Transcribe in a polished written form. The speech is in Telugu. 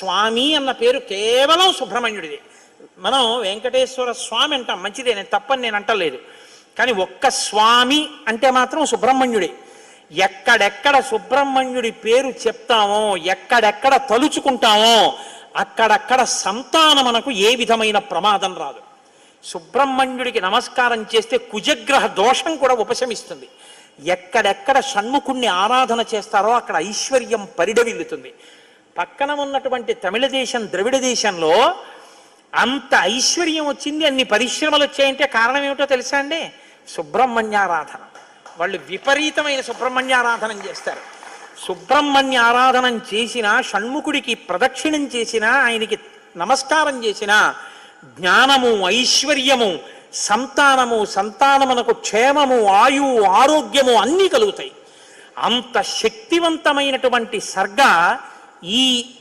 స్వామి అన్న పేరు కేవలం సుబ్రహ్మణ్యుడిది. మనం వెంకటేశ్వర స్వామి అంటాం, మంచిదే, నేను తప్పని నేను అంటలేదు. కానీ ఒక్క స్వామి అంటే మాత్రం సుబ్రహ్మణ్యుడే. ఎక్కడెక్కడ సుబ్రహ్మణ్యుడి పేరు చెప్తామో, ఎక్కడెక్కడ తలుచుకుంటామో అక్కడక్కడ సంతానమునకు ఏ విధమైన ప్రమాదం రాదు. సుబ్రహ్మణ్యుడికి నమస్కారం చేస్తే కుజగ్రహ దోషం కూడా ఉపశమిస్తుంది. ఎక్కడెక్కడ షణ్ముఖుణ్ణి ఆరాధన చేస్తారో అక్కడ ఐశ్వర్యం పరిడవిల్లుతుంది. పక్కన ఉన్నటువంటి తమిళ దేశం, ద్రవిడ దేశంలో అంత ఐశ్వర్యం వచ్చింది, అన్ని పరిశ్రమలు వచ్చాయంటే కారణం ఏమిటో తెలుసా అండి? సుబ్రహ్మణ్యారాధన. వాళ్ళు విపరీతమైన సుబ్రహ్మణ్యారాధన చేస్తారు. సుబ్రహ్మణ్య ఆరాధనం చేసినా, షణ్ముఖుడికి ప్రదక్షిణం చేసినా, ఆయనకి నమస్కారం చేసినా జ్ఞానము, ఐశ్వర్యము, సంతానమునకు క్షేమము, ఆయువు, ఆరోగ్యము అన్నీ కలుగుతాయి. అంత శక్తివంతమైనటువంటి సర్గ ఈ